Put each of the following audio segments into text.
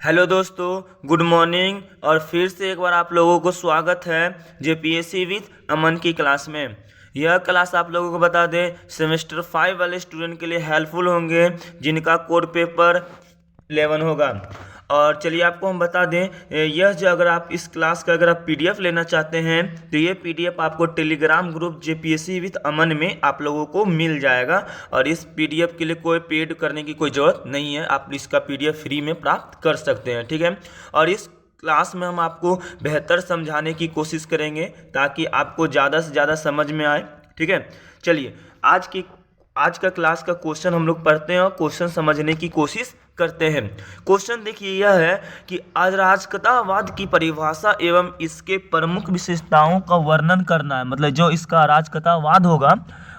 Hello दोस्तों, good morning. और फिर से एक बार आप लोगों को स्वागत है जेपीएससी विद अमन की क्लास में। यह क्लास आप लोगों को बता दें सेमेस्टर 5 वाले स्टूडेंट के लिए हेल्पफुल होंगे जिनका कोड पेपर 11 होगा। और चलिए आपको हम बता दें, यह जो अगर आप इस क्लास का अगर आप पीडीएफ लेना चाहते हैं तो ये पीडीएफ आपको टेलीग्राम ग्रुप जेपीएससी विद अमन में आप लोगों को मिल जाएगा। और इस पीडीएफ के लिए कोई पेड करने की कोई ज़रूरत नहीं है, आप इसका पीडीएफ फ्री में प्राप्त कर सकते हैं, ठीक है। और इस क्लास में हम आपको बेहतर समझाने की कोशिश करेंगे ताकि आपको ज़्यादा से ज़्यादा समझ में आए, ठीक है। चलिए आज का क्लास का क्वेश्चन हम लोग पढ़ते हैं और क्वेश्चन समझने की कोशिश करते हैं। क्वेश्चन देखिए यह है कि अराजकतावाद की परिभाषा एवं इसके प्रमुख विशेषताओं का वर्णन करना है। मतलब जो इसका अराजकतावाद होगा,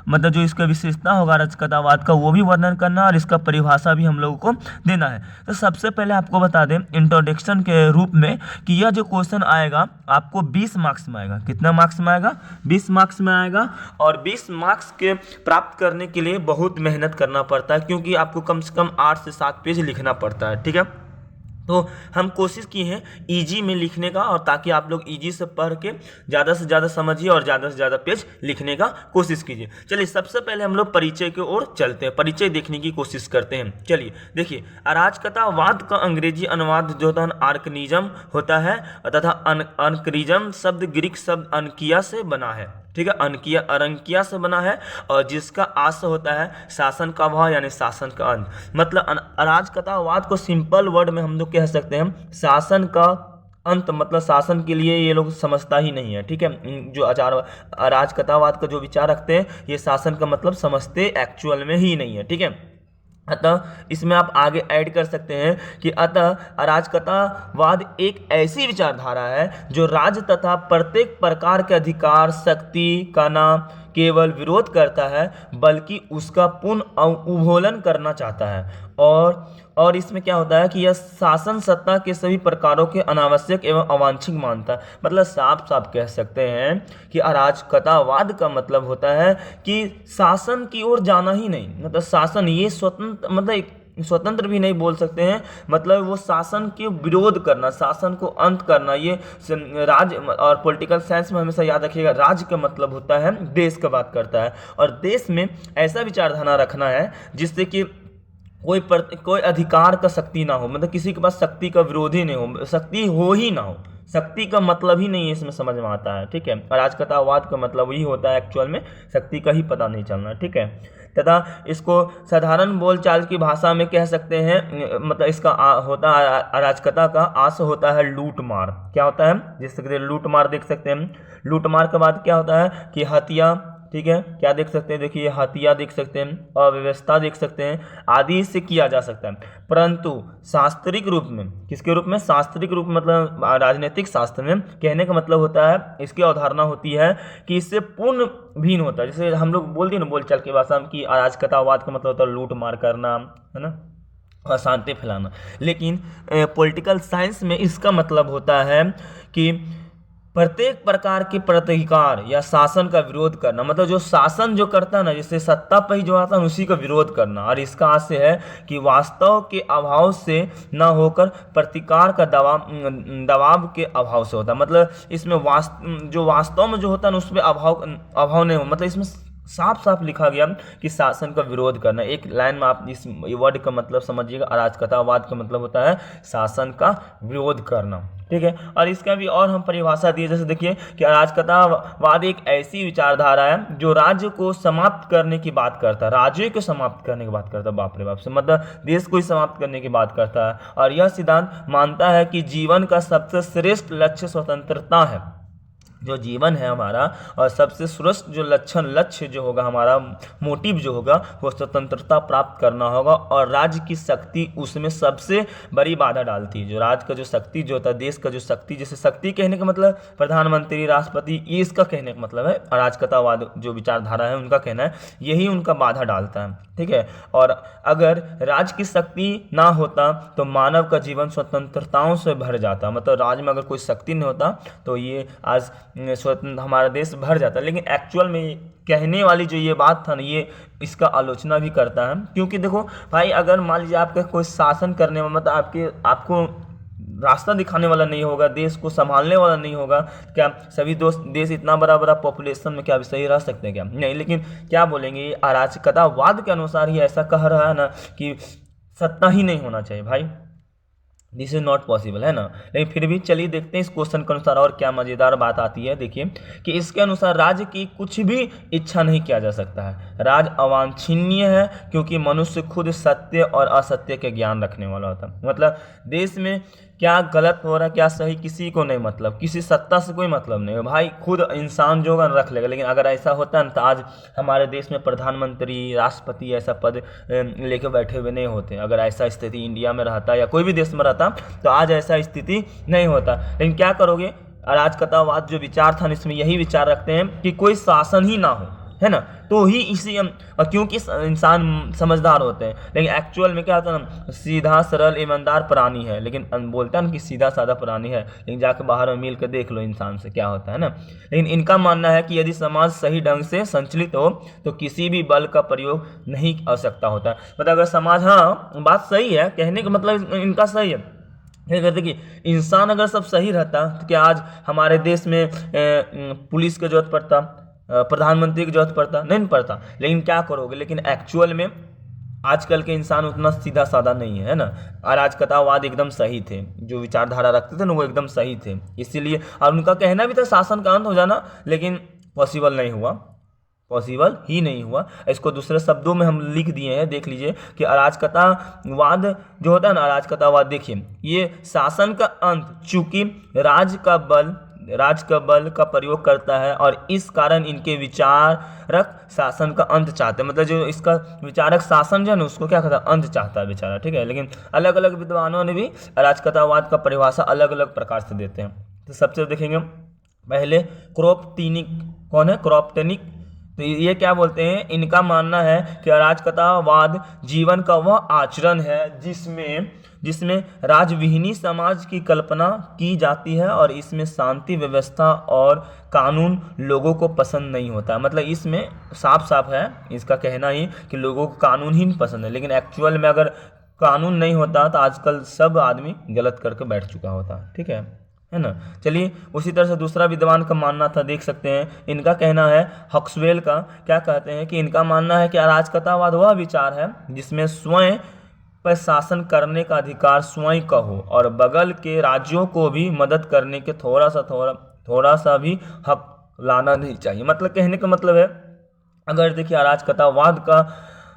मतलब जो इसका विशेषता होगा अराजकतावाद का, वो भी वर्णन करना और इसका परिभाषा भी हम लोगों को देना है। तो सबसे पहले आपको बता दें इंट्रोडक्शन के रूप में कि यह जो क्वेश्चन आएगा आपको 20 मार्क्स में आएगा। कितना मार्क्स में आएगा? 20 मार्क्स में आएगा। और 20 मार्क्स के प्राप्त करने के लिए बहुत मेहनत करना पड़ता है, क्योंकि आपको कम से कम 8 से 7 पेज लिखना पड़ता है, ठीक है। तो हम कोशिश की हैं इजी में लिखने का, और ताकि आप लोग इजी से पढ़ के ज़्यादा से ज़्यादा समझिए और ज़्यादा से ज़्यादा पेज लिखने का कोशिश कीजिए। चलिए सबसे पहले हम लोग परिचय की ओर चलते हैं, परिचय देखने की कोशिश करते हैं। चलिए देखिए, अराजकतावाद का अंग्रेजी अनुवाद जो होता है आर्कनिज्म होता है, तथा अनक्रिज्म शब्द ग्रीक शब्द अनकिया से बना है, ठीक है। अरंकिया से बना है और जिसका आशय होता है शासन का अभाव यानी शासन का अंत। मतलब अराजकतावाद को सिंपल वर्ड में हम लोग कह सकते हैं शासन का अंत। मतलब शासन के लिए ये लोग समझता ही नहीं है, ठीक है। जो अराजकतावाद का जो विचार रखते हैं ये शासन का मतलब समझते एक्चुअल में ही नहीं है, ठीक है। अतः इसमें आप आगे ऐड कर सकते हैं कि अतः अराजकतावाद एक ऐसी विचारधारा है जो राज्य तथा प्रत्येक प्रकार के अधिकार शक्ति का न केवल विरोध करता है बल्कि उसका पूर्ण उन्मूलन करना चाहता है। और इसमें क्या होता है कि यह शासन सत्ता के सभी प्रकारों के अनावश्यक एवं अवांछित मानता है। मतलब साफ साफ कह सकते हैं कि अराजकतावाद का मतलब होता है कि शासन की ओर जाना ही नहीं। मतलब शासन ये स्वतंत्र, मतलब स्वतंत्र भी नहीं बोल सकते हैं, मतलब वो शासन के विरोध करना, शासन को अंत करना। ये राज्य और पॉलिटिकल साइंस में हमेशा याद रखिएगा, राज्य का मतलब होता है देश का बात करता है। और देश में ऐसा विचारधारा रखना है जिससे कि कोई अधिकार का शक्ति ना हो, मतलब किसी के पास शक्ति का विरोधी नहीं हो, शक्ति हो ही ना हो। शक्ति का मतलब ही नहीं है इसमें समझ में आता है, ठीक है। अराजकतावाद का मतलब ही होता है एक्चुअल में शक्ति का ही पता नहीं चलना, ठीक है। तथा इसको साधारण बोलचाल की भाषा में कह सकते हैं, मतलब इसका होता है अराजकता का आशय होता है लूट मार। क्या होता है? जैसे लूट मार देख सकते हैं। लूट मार के बाद क्या होता है कि हत्या, ठीक है। क्या देख सकते हैं? देखिए हत्या देख सकते हैं, अव्यवस्था देख सकते हैं, आदि से किया जा सकता है। परंतु शास्त्रिक रूप में, किसके रूप में? शास्त्रिक रूप मतलब राजनीतिक शास्त्र में कहने का मतलब होता है, इसकी अवधारणा होती है कि इससे पूर्ण भिन्न होता है। जैसे हम लोग बोलते हैं ना बोलचाल की भाषा में कि अराजकतावाद का मतलब होता है लूट मार करना, है ना, अशांति फैलाना। लेकिन पॉलिटिकल साइंस में इसका मतलब होता है कि प्रत्येक प्रकार के प्रतिकार या शासन का विरोध करना। मतलब जो शासन जो करता है ना, जैसे सत्ता पर ही जो आता है उसी का विरोध करना। और इसका आशय है कि वास्तव के अभाव से न होकर प्रतिकार का दबाव के अभाव से होता है। मतलब इसमें जो वास्तव में जो होता है ना उसमें अभाव नहीं हो। मतलब इसमें साफ साफ लिखा गया कि शासन का विरोध करना। एक लाइन में आप इस वर्ड का मतलब समझिएगा, अराजकतावाद का मतलब होता है शासन का विरोध करना, ठीक है। और इसका भी और हम परिभाषा दिए, जैसे देखिए कि अराजकतावाद एक ऐसी विचारधारा है जो राज्य को समाप्त करने की बात करता है, राज्यों को समाप्त करने की बात करता है, बाप रे बाप से, मतलब देश को ही समाप्त करने की बात करता है। और यह सिद्धांत मानता है कि जीवन का सबसे श्रेष्ठ लक्ष्य स्वतंत्रता है। जो जीवन है हमारा और सबसे श्रेष्ठ जो लक्ष्य जो होगा, हमारा मोटिव जो होगा वो स्वतंत्रता प्राप्त करना होगा। और राज्य की शक्ति उसमें सबसे बड़ी बाधा डालती है। जो राज्य का जो शक्ति जो होता है, देश का जो शक्ति, जैसे शक्ति कहने का मतलब प्रधानमंत्री, राष्ट्रपति, ये इसका कहने का मतलब है। अराजकतावाद जो विचारधारा है उनका कहना है यही उनका बाधा डालता है, ठीक है। और अगर राज्य की शक्ति ना होता तो मानव का जीवन स्वतंत्रताओं से भर जाता। मतलब राज्य में अगर कोई शक्ति नहीं होता तो ये आज स्वतंत्र हमारा देश भर जाता। लेकिन एक्चुअल में कहने वाली जो ये बात था ना, ये इसका आलोचना भी करता है। क्योंकि देखो भाई, अगर मान लीजिए आपका कोई शासन करने में, मतलब आपको रास्ता दिखाने वाला नहीं होगा, देश को संभालने वाला नहीं होगा, क्या सभी दोस्त देश इतना बड़ा बड़ा पॉपुलेशन में क्या अभी सही रह सकते हैं क्या? नहीं। लेकिन क्या बोलेंगे, अराजकतावाद के अनुसार ही ऐसा कह रहा है ना कि सत्ता ही नहीं होना चाहिए भाई, दिस इज नॉट पॉसिबल, है ना। लेकिन फिर भी चलिए देखते हैं इस क्वेश्चन के अनुसार और क्या मज़ेदार बात आती है। देखिए कि इसके अनुसार राज्य की कुछ भी इच्छा नहीं किया जा सकता है, राज अवांछनीय है क्योंकि मनुष्य खुद सत्य और असत्य के ज्ञान रखने वाला होता है। मतलब देश में क्या गलत हो रहा है क्या सही किसी को नहीं मतलब, किसी सत्ता से कोई मतलब नहीं है भाई, खुद इंसान जो होगा रख लेगा। लेकिन अगर ऐसा होता है तो आज हमारे देश में प्रधानमंत्री राष्ट्रपति ऐसा पद लेके बैठे हुए नहीं होते। अगर ऐसा स्थिति इंडिया में रहता या कोई भी देश में रहता तो आज ऐसा स्थिति नहीं होता। लेकिन क्या करोगे, अराजकतावाद जो विचार था इसमें यही विचार रखते हैं कि कोई शासन ही ना हो, है ना, तो ही इसी क्योंकि इंसान समझदार होते हैं। लेकिन एक्चुअल में क्या होता है ना, सीधा सरल ईमानदार प्राणी है, लेकिन बोलता है ना कि सीधा साधा प्राणी है, लेकिन जाकर बाहर में मिल कर देख लो इंसान से क्या होता है ना। लेकिन इनका मानना है कि यदि समाज सही ढंग से संचालित हो तो किसी भी बल का प्रयोग नहीं आवश्यकता होता। मतलब अगर समाज, हाँ बात सही है, कहने का मतलब इनका सही है। देखिए इंसान अगर सब सही रहता तो क्या आज हमारे देश में पुलिस की जरूरत पड़ता, प्रधानमंत्री की जरूरत पड़ता? नहीं पड़ता। लेकिन क्या करोगे, लेकिन एक्चुअल में आजकल के इंसान उतना सीधा साधा नहीं है ना। अराजकतावाद एकदम सही थे, जो विचारधारा रखते थे ना वो एकदम सही थे, इसीलिए। और उनका कहना भी था शासन का अंत हो जाना, लेकिन पॉसिबल नहीं हुआ, पॉसिबल ही नहीं हुआ। इसको दूसरे शब्दों में हम लिख दिए हैं, देख लीजिए कि अराजकतावाद जो होता है ना, अराजकतावाद देखिए ये शासन का अंत, चूंकि राज का बल का प्रयोग करता है और इस कारण इनके विचारक शासन का अंत चाहते हैं। मतलब जो इसका विचारक शासन जो है ना उसको क्या कहता है, अंत चाहता है बेचारा, ठीक है। लेकिन अलग अलग विद्वानों ने भी अराजकतावाद का परिभाषा अलग अलग प्रकार से देते हैं। तो सबसे देखेंगे पहले क्रोपटेनिक, कौन है क्रोपटेनिक, तो ये क्या बोलते हैं, इनका मानना है कि अराजकतावाद जीवन का वह आचरण है जिसमें राजविहीनी समाज की कल्पना की जाती है और इसमें शांति व्यवस्था और कानून लोगों को पसंद नहीं होता। मतलब इसमें साफ साफ है इसका कहना ही कि लोगों को कानून ही नहीं पसंद है। लेकिन एक्चुअल में अगर कानून नहीं होता तो आजकल सब आदमी गलत करके बैठ चुका होता, ठीक है ना। चलिए उसी तरह से दूसरा विद्वान का मानना था, देख सकते हैं इनका कहना है, हक्सवेल का क्या कहते हैं कि इनका मानना है कि अराजकतावाद वह विचार है जिसमें स्वयं पर शासन करने का अधिकार स्वयं का हो और बगल के राज्यों को भी मदद करने के थोड़ा सा भी हक लाना नहीं चाहिए। मतलब कहने का मतलब है, अगर देखिए अराजकतावाद का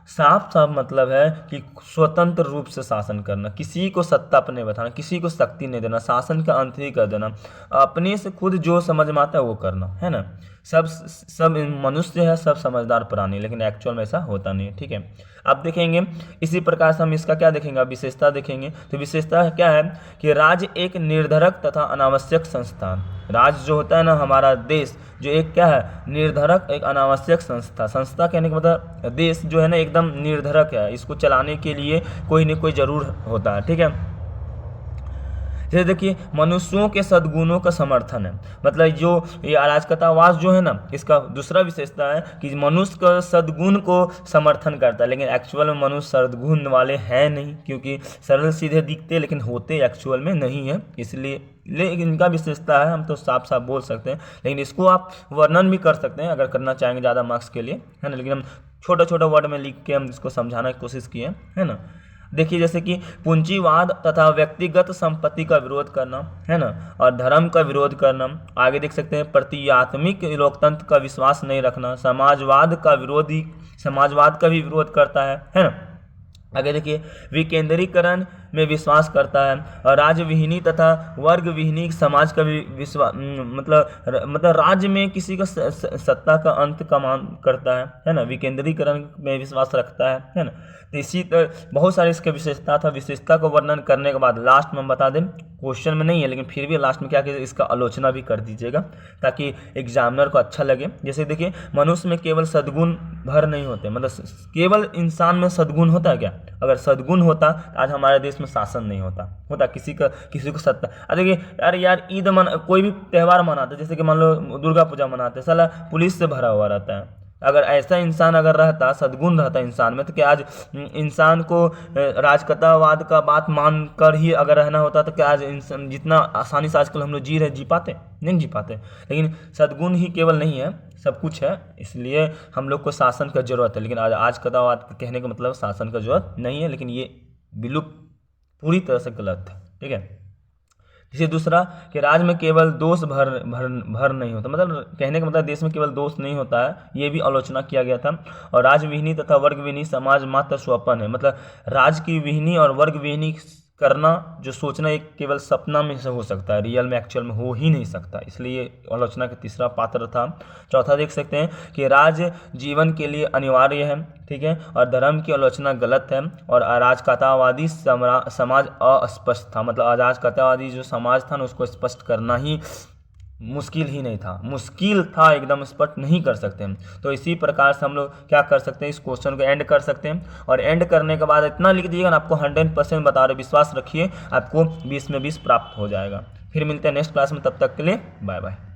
साफ साफ मतलब है कि स्वतंत्र रूप से शासन करना, किसी को सत्ता पर नहीं बैठाना, किसी को शक्ति नहीं देना, शासन का अंत ही कर देना, अपने से खुद जो समझ में आता है वो करना, है ना। सब मनुष्य है, सब समझदार प्राणी, लेकिन एक्चुअल में ऐसा होता नहीं है, ठीक है। अब देखेंगे इसी प्रकार से हम इसका क्या देखेंगे, विशेषता देखेंगे। तो विशेषता क्या है कि राज्य एक निर्धरक तथा अनावश्यक संस्थान, राज्य जो होता है ना हमारा देश, जो एक क्या है निर्धरक, एक अनावश्यक संस्था कहने का मतलब देश जो है ना एकदम निर्धरक है, इसको चलाने के लिए कोई न कोई जरूर होता है, ठीक है। जैसे देखिए मनुष्यों के सद्गुणों का समर्थन है, मतलब जो ये अराजकतावाद जो है ना इसका दूसरा विशेषता है कि मनुष्य का सद्गुण को समर्थन करता है। लेकिन एक्चुअल में मनुष्य सद्गुण वाले हैं नहीं, क्योंकि सरल सीधे दिखते लेकिन होते एक्चुअल में नहीं है, इसलिए लेकिन इनका विशेषता है, हम तो साफ साफ बोल सकते हैं। लेकिन इसको आप वर्णन भी कर सकते हैं अगर करना चाहेंगे ज़्यादा मार्क्स के लिए, है ना। लेकिन हम छोटा छोटा वर्ड में लिख के हम इसको समझाने की कोशिश किए, है ना। देखिए जैसे कि पूंजीवाद तथा व्यक्तिगत संपत्ति का विरोध करना, है ना, और धर्म का विरोध करना। आगे देख सकते हैं प्रतियात्मिक लोकतंत्र का विश्वास नहीं रखना, समाजवाद का भी विरोध करता है ना। आगे देखिए विकेंद्रीकरण में विश्वास करता है और राज्य विहीनी तथा वर्ग विहीनी समाज का भी विश्वास, मतलब राज्य में किसी का सत्ता का अंत का मान करता है ना, विकेंद्रीकरण में विश्वास रखता है ना। तो इसी तरह बहुत सारी इसके विशेषता था। विशेषता को वर्णन करने के बाद लास्ट में हम बता दें, क्वेश्चन में नहीं है लेकिन फिर भी लास्ट में क्या कीजिए इसका आलोचना भी कर दीजिएगा ताकि एग्जामिनर को अच्छा लगे। जैसे देखिए मनुष्य में केवल सद्गुण भर नहीं होते, मतलब केवल इंसान में सद्गुण होता है क्या? अगर सद्गुण होता तो आज हमारे देश में शासन नहीं होता किसी को सत्ता। अरे देखिए अरे यार ईद कोई भी त्यौहार मनाते, जैसे कि मान लो दुर्गा पूजा मनाते, साला पुलिस से भरा हुआ रहता है, अगर ऐसा इंसान अगर रहता, सद्गुण रहता इंसान में, तो क्या आज इंसान को राजकतावाद का बात मान कर ही अगर रहना होता तो क्या आज इंसान जितना आसानी से आजकल हम लोग जी रहे, जी पाते? नहीं जी पाते। लेकिन सद्गुण ही केवल नहीं है, सब कुछ है, इसलिए हम लोग को शासन का जरूरत है। लेकिन आज कदावाद कहने का मतलब शासन का जरूरत नहीं है, लेकिन ये विलुप्त पूरी तरह से गलत है। ठीक है। जैसे दूसरा कि राज्य में केवल दोष भर नहीं होता, मतलब कहने का मतलब देश में केवल दोष नहीं होता है, ये भी आलोचना किया गया था। और राज्य विहीनी तथा वर्ग विहीनी समाज मात्र स्वप्न है, मतलब राज्य की विहीनी और वर्ग विहीनी करना जो सोचना एक केवल सपना में से हो सकता है, रियल में एक्चुअल में हो ही नहीं सकता, इसलिए आलोचना का तीसरा पात्र था। चौथा देख सकते हैं कि राज्य जीवन के लिए अनिवार्य है। ठीक है। और धर्म की आलोचना गलत है। और अराजकतावादी समाज अस्पष्ट था, मतलब अराजकतावादी जो समाज था ना उसको स्पष्ट करना ही मुश्किल ही नहीं था, मुश्किल था, एकदम स्पष्ट नहीं कर सकते हम। तो इसी प्रकार से हम लोग क्या कर सकते हैं, इस क्वेश्चन को एंड कर सकते हैं। और एंड करने के बाद इतना लिख दीजिएगा ना, आपको 100% बता रहे, विश्वास रखिए आपको 20 में 20 प्राप्त हो जाएगा। फिर मिलते हैं नेक्स्ट क्लास में, तब तक के लिए बाय बाय।